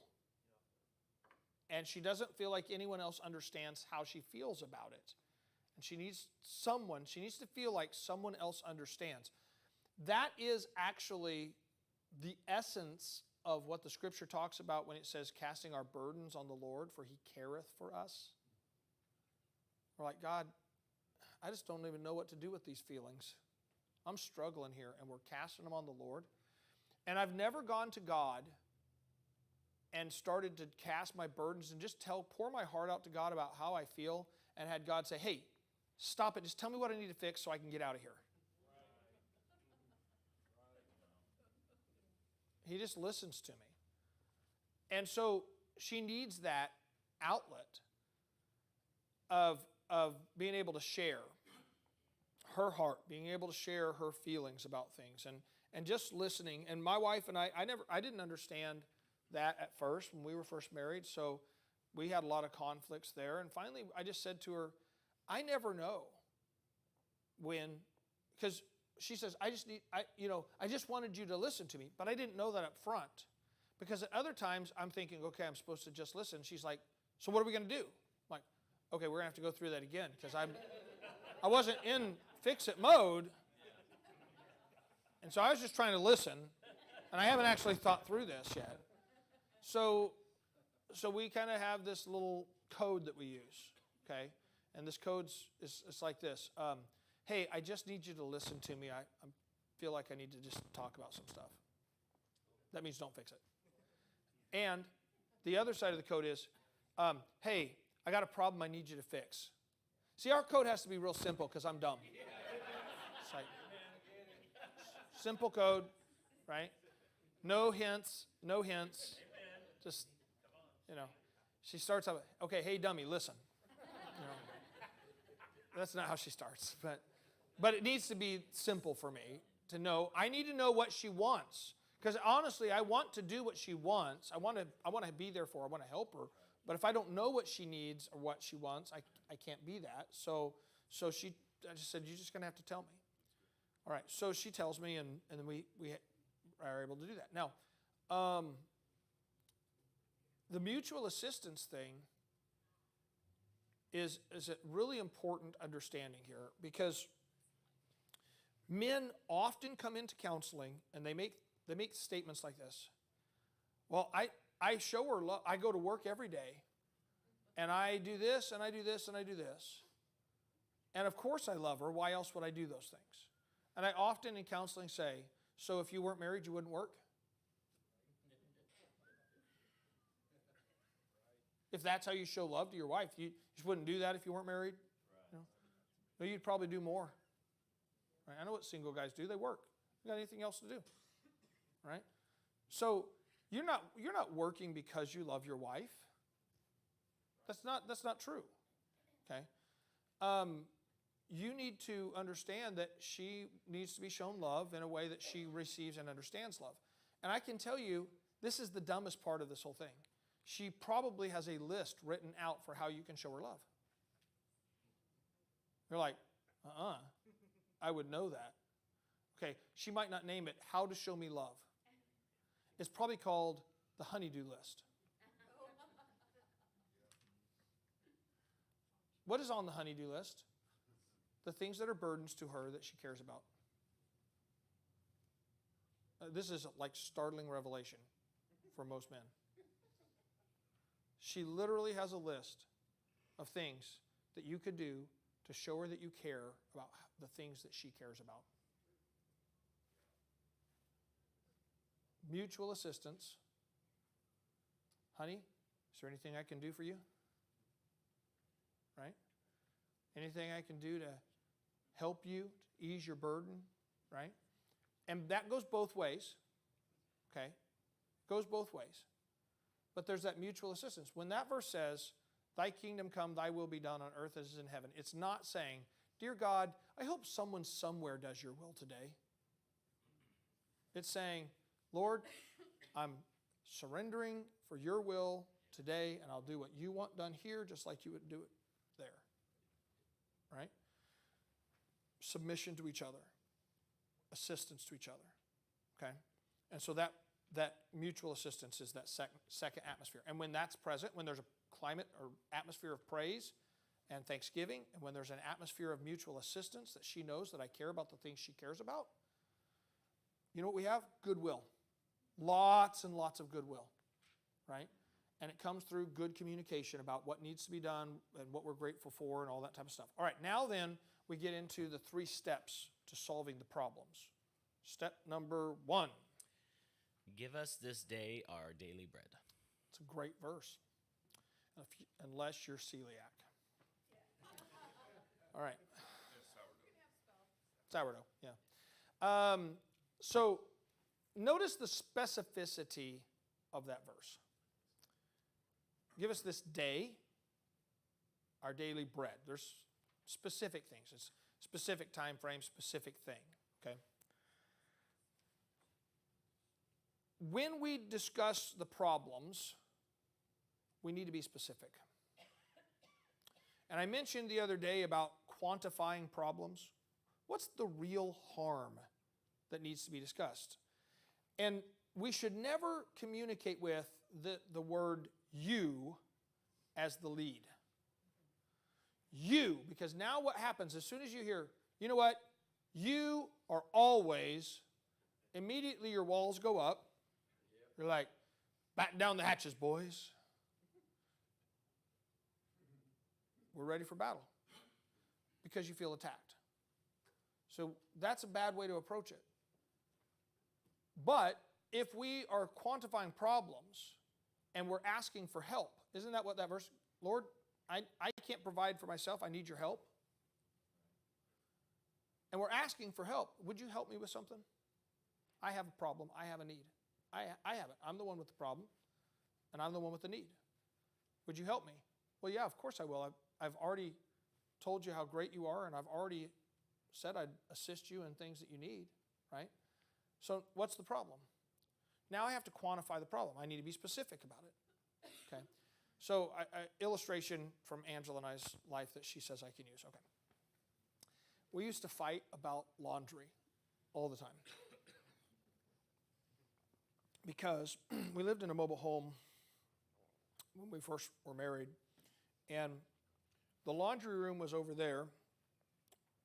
S1: And she doesn't feel like anyone else understands how she feels about it. And she needs to feel like someone else understands. That is actually the essence of what the Scripture talks about when it says casting our burdens on the Lord, for He careth for us. We're like, God, I just don't even know what to do with these feelings. I'm struggling here, and we're casting them on the Lord. And I've never gone to God and started to cast my burdens and just pour my heart out to God about how I feel, and had God say, hey, stop it, just tell me what I need to fix so I can get out of here. He just listens to me. And so she needs that outlet of being able to share her heart, being able to share her feelings about things, and just listening. And my wife and I didn't understand that at first when we were first married, so we had a lot of conflicts there. And finally, I just said to her, I never know when, because she says, I just wanted you to listen to me, but I didn't know that up front. Because at other times, I'm thinking, okay, I'm supposed to just listen. She's like, so what are we going to do? I'm like, okay, we're going to have to go through that again, because I wasn't in fix-it mode. And so I was just trying to listen, and I haven't actually thought through this yet. So we kind of have this little code that we use, okay? And this code's it's like this. Hey, I just need you to listen to me. I feel like I need to just talk about some stuff. That means don't fix it. And the other side of the code is, hey, I got a problem I need you to fix. See, our code has to be real simple because I'm dumb. It's like, simple code, right? No hints. Just, she starts out, okay, hey, dummy, listen. That's not how she starts, but it needs to be simple for me to know. I need to know what she wants, because honestly, I want to do what she wants. I want to be there for her. I want to help her. But if I don't know what she needs or what she wants, I can't be that. So I just said, you're just going to have to tell me. All right, so she tells me, and then we are able to do that. Now, the mutual assistance thing is a really important understanding here, because men often come into counseling and they make statements like this. Well, I show her love. I go to work every day, and I do this, and I do this, and I do this. And of course I love her. Why else would I do those things? And I often in counseling say, so if you weren't married, you wouldn't work? If that's how you show love to your wife, you just wouldn't do that if you weren't married? Right. No, you'd probably do more. Right? I know what single guys do. They work. You got anything else to do? Right? So you're not working because you love your wife. That's not true. Okay? You need to understand that she needs to be shown love in a way that she receives and understands love. And I can tell you, this is the dumbest part of this whole thing. She probably has a list written out for how you can show her love. You're like, I would know that. Okay, she might not name it, how to show me love. It's probably called the honey-do list. What is on the honey-do list? The things that are burdens to her that she cares about. This is like startling revelation for most men. She literally has a list of things that you could do to show her that you care about the things that she cares about. Mutual assistance. Honey, is there anything I can do for you? Right? Anything I can do to help you, to ease your burden? Right? And that goes both ways. Okay? Goes both ways. But there's that mutual assistance. When that verse says, thy kingdom come, thy will be done on earth as it is in heaven, it's not saying, dear God, I hope someone somewhere does your will today. It's saying, Lord, I'm surrendering for your will today, and I'll do what you want done here just like you would do it there. Right? Submission to each other. Assistance to each other. Okay? And so that mutual assistance is that second atmosphere. And when that's present, when there's a climate or atmosphere of praise and thanksgiving, and when there's an atmosphere of mutual assistance that she knows that I care about the things she cares about, you know what we have? Goodwill. Lots and lots of goodwill, right? And it comes through good communication about what needs to be done and what we're grateful for and all that type of stuff. All right, now then we get into the 3 steps to solving the problems. Step number 1.
S2: Give us this day our daily bread.
S1: It's a great verse, unless you're celiac. All right. Sourdough, yeah. So notice the specificity of that verse. Give us this day our daily bread. There's specific things. It's specific time frame, specific thing, okay? When we discuss the problems, we need to be specific. And I mentioned the other day about quantifying problems. What's the real harm that needs to be discussed? And we should never communicate with the word you as the lead. You, because now what happens as soon as you hear, you know what, you are always, immediately your walls go up. You're like, batten down the hatches, boys. We're ready for battle because you feel attacked. So that's a bad way to approach it. But if we are quantifying problems and we're asking for help, isn't that what that verse, Lord, I can't provide for myself, I need your help. And we're asking for help. Would you help me with something? I have a problem, I have a need. I have it. I'm the one with the problem, and I'm the one with the need. Would you help me? Well, yeah, of course I will. I've already told you how great you are, and I've already said I'd assist you in things that you need, right? So what's the problem? Now I have to quantify the problem. I need to be specific about it, okay? So illustration from Angela and I's life that she says I can use, okay. We used to fight about laundry all the time. Because we lived in a mobile home when we first were married, and the laundry room was over there,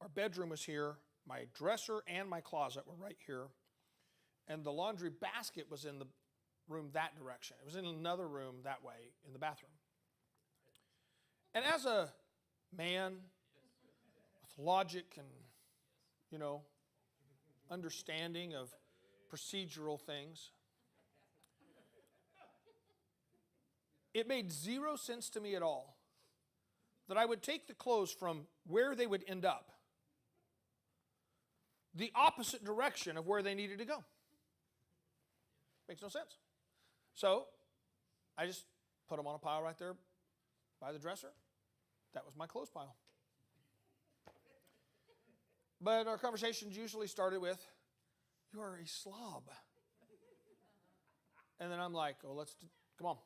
S1: our bedroom was here, my dresser and my closet were right here, and the laundry basket was in the room that direction. It was in another room that way in the bathroom. And as a man with logic and, understanding of procedural things, it made 0 sense to me at all that I would take the clothes from where they would end up, the opposite direction of where they needed to go. Makes no sense. So I just put them on a pile right there by the dresser. That was my clothes pile. But our conversations usually started with, you are a slob. And then I'm like, oh, come on.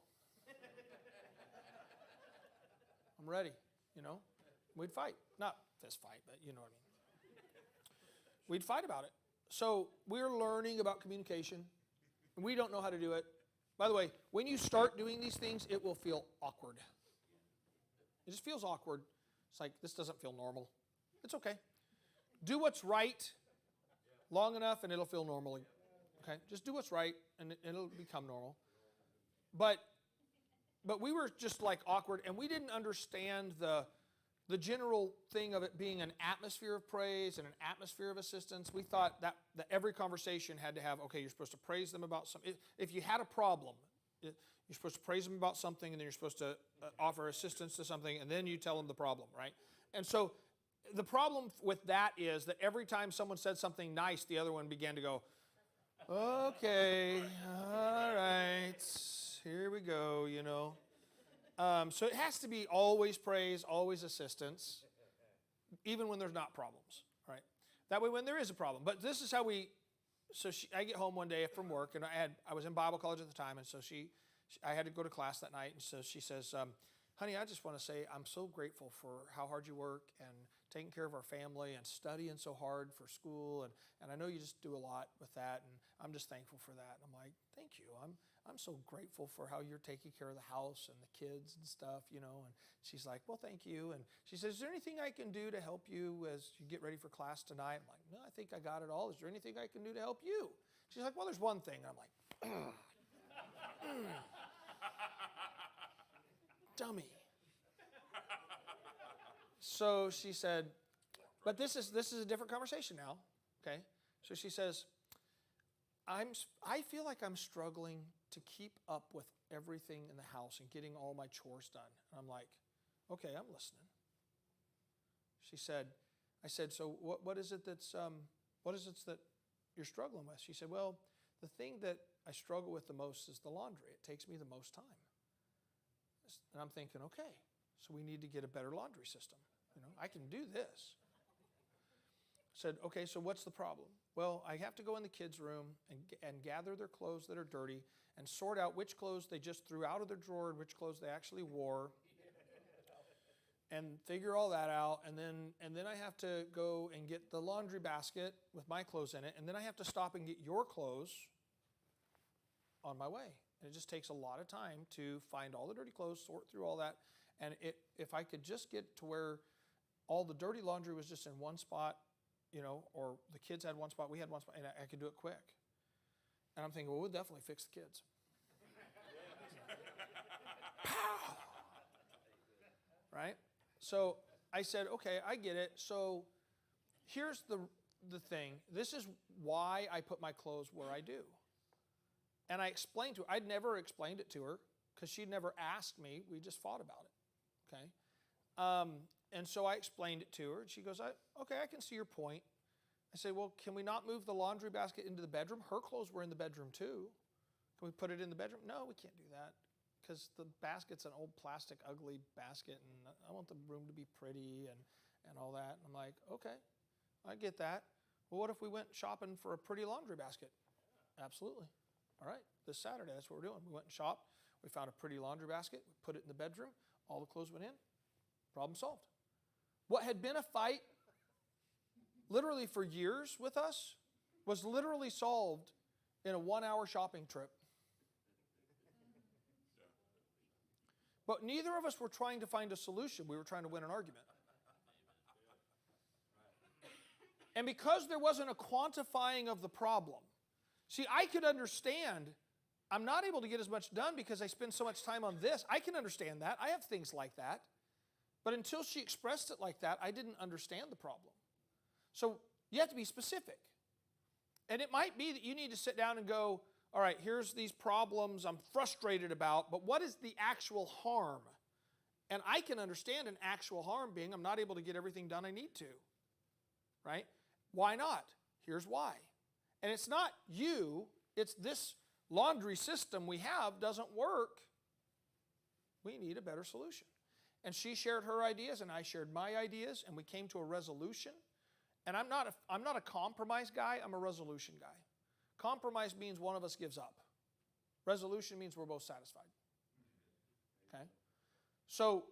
S1: I'm ready, We'd fight. Not this fight, but you know what I mean. We'd fight about it. So we're learning about communication. We don't know how to do it. By the way, when you start doing these things, it will feel awkward. It just feels awkward. It's like, this doesn't feel normal. It's okay. Do what's right long enough and it'll feel normal. Okay? Just do what's right and it'll become normal. But but we were just like awkward, and we didn't understand the general thing of it being an atmosphere of praise and an atmosphere of assistance. We thought that every conversation had to have, okay, you're supposed to praise them about something. If you had a problem, you're supposed to praise them about something, and then you're supposed to offer assistance to something, and then you tell them the problem, right? And so the problem with that is that every time someone said something nice, the other one began to go, okay, all right, here we go, you know. So it has to be always praise, always assistance, even when there's not problems, right? That way when there is a problem. But this is how I get home one day from work, and I was in Bible college at the time, and so I had to go to class that night, and so she says, honey, I just want to say I'm so grateful for how hard you work and taking care of our family and studying so hard for school, and I know you just do a lot with that, and I'm just thankful for that. And I'm like, thank you. I'm so grateful for how you're taking care of the house and the kids and stuff, you know. And she's like, well, thank you. And she says, is there anything I can do to help you as you get ready for class tonight? I'm like, no, I think I got it all. Is there anything I can do to help you? She's like, well, there's one thing. And I'm like, dummy. So she said, but this is a different conversation now, okay? So she says, I feel like I'm struggling to keep up with everything in the house and getting all my chores done. And I'm like, okay, I'm listening. I said, so what is it that you're struggling with? She said, well, the thing that I struggle with the most is the laundry. It takes me the most time. And I'm thinking, okay, so we need to get a better laundry system. You know, I can do this. Said, okay, so what's the problem? Well, I have to go in the kids' room and gather their clothes that are dirty and sort out which clothes they just threw out of their drawer and which clothes they actually wore, and figure all that out. And then I have to go and get the laundry basket with my clothes in it, and then I have to stop and get your clothes on my way. And it just takes a lot of time to find all the dirty clothes, sort through all that. And if I could just get to where all the dirty laundry was just in one spot, you know, or the kids had one spot, we had one spot, and I could do it quick. And I'm thinking, well, we'll definitely fix the kids. Pow! Right? So I said, okay, I get it. So here's the thing. This is why I put my clothes where I do. And I explained to her. I'd never explained it to her because she'd never asked me. We just fought about it, okay? And so I explained it to her. And she goes, okay, I can see your point. I said, well, can we not move the laundry basket into the bedroom? Her clothes were in the bedroom too. Can we put it in the bedroom? No, we can't do that because the basket's an old plastic, ugly basket, and I want the room to be pretty and all that. And I'm like, okay, I get that. Well, what if we went shopping for a pretty laundry basket? Absolutely. All right, this Saturday, that's what we're doing. We went and shopped. We found a pretty laundry basket. We put it in the bedroom. All the clothes went in. Problem solved. What had been a fight literally for years with us was literally solved in a 1-hour shopping trip. But neither of us were trying to find a solution. We were trying to win an argument. And because there wasn't a quantifying of the problem, see, I could understand I'm not able to get as much done because I spend so much time on this. I can understand that. I have things like that. But until she expressed it like that, I didn't understand the problem. So you have to be specific. And it might be that you need to sit down and go, all right, here's these problems I'm frustrated about, but what is the actual harm? And I can understand an actual harm being I'm not able to get everything done I need to. Right? Why not? Here's why. And it's not you, it's this laundry system we have doesn't work. We need a better solution. And she shared her ideas and I shared my ideas and we came to a resolution. And I'm not a compromise guy, I'm a resolution guy. Compromise means one of us gives up. Resolution means we're both satisfied. Okay? So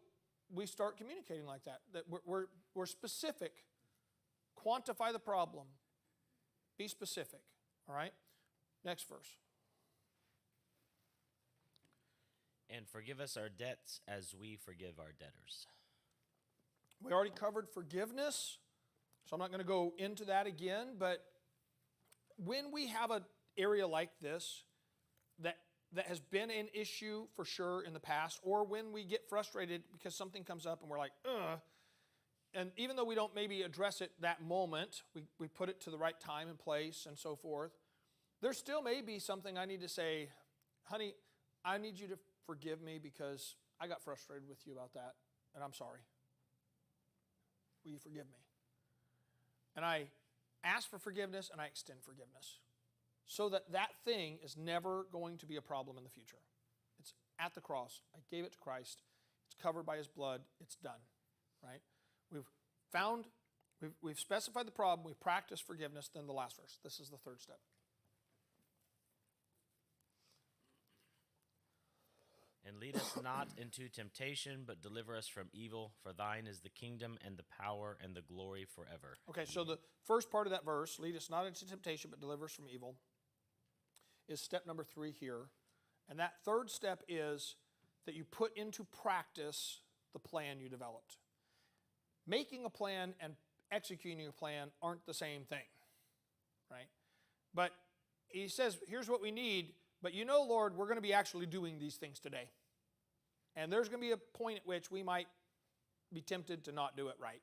S1: we start communicating like that we're specific. Quantify the problem. Be specific. All right? Next verse.
S2: And forgive us our debts as we forgive our debtors.
S1: We already covered forgiveness, so I'm not going to go into that again, but when we have an area like this, that that has been an issue for sure in the past, or when we get frustrated because something comes up and we're like, ugh. And even though we don't maybe address it that moment, we put it to the right time and place and so forth, there still may be something I need to say, honey, I need you to forgive me because I got frustrated with you about that, and I'm sorry. Will you forgive me? And I ask for forgiveness and I extend forgiveness so that that thing is never going to be a problem in the future. It's at the cross. I gave it to Christ. It's covered by his blood. It's done, right? We've specified the problem. We've practiced forgiveness. Then the last verse. This is the third step.
S2: And lead us not into temptation, but deliver us from evil. For thine is the kingdom and the power and the glory forever.
S1: Okay, so the first part of that verse, lead us not into temptation, but deliver us from evil, is step number 3 here. And that third step is that you put into practice the plan you developed. Making a plan and executing a plan aren't the same thing, right? But he says, here's what we need, but you know, Lord, we're going to be actually doing these things today. And there's going to be a point at which we might be tempted to not do it right.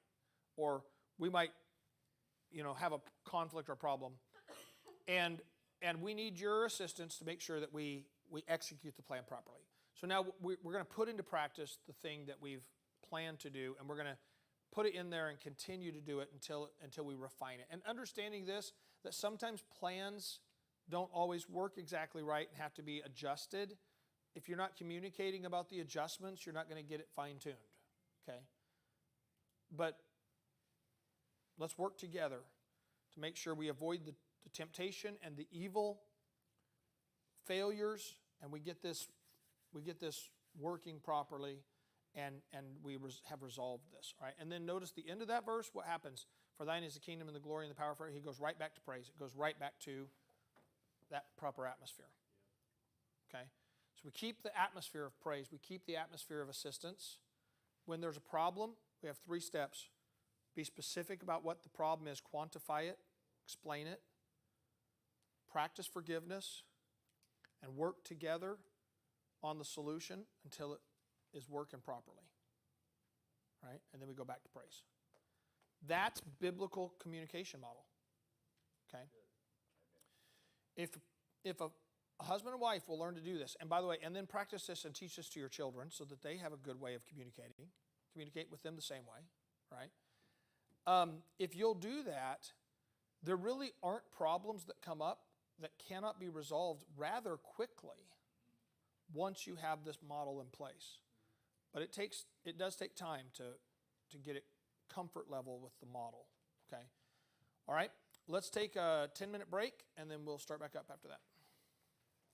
S1: Or we might, have a conflict or problem. And we need your assistance to make sure that we execute the plan properly. So now we're going to put into practice the thing that we've planned to do, and we're going to put it in there and continue to do it until we refine it. And understanding this, that sometimes plans don't always work exactly right and have to be adjusted. If you're not communicating about the adjustments, you're not going to get it fine-tuned, okay? But let's work together to make sure we avoid the temptation and the evil failures, and we get this working properly, and we have resolved this, all right? And then notice the end of that verse, what happens? For thine is the kingdom and the glory and the power forever. He goes right back to praise. It goes right back to that proper atmosphere, okay? So we keep the atmosphere of praise. We keep the atmosphere of assistance. When there's a problem, we have 3 steps. Be specific about what the problem is. Quantify it. Explain it. Practice forgiveness. And work together on the solution until it is working properly. Right? And then we go back to praise. That's biblical communication model. Okay? If a husband and wife will learn to do this, and by the way, and then practice this and teach this to your children so that they have a good way of communicating. Communicate with them the same way, right? If you'll do that, there really aren't problems that come up that cannot be resolved rather quickly once you have this model in place. But it does take time to get it comfort level with the model, okay? All right, let's take a 10-minute break, and then we'll start back up after that.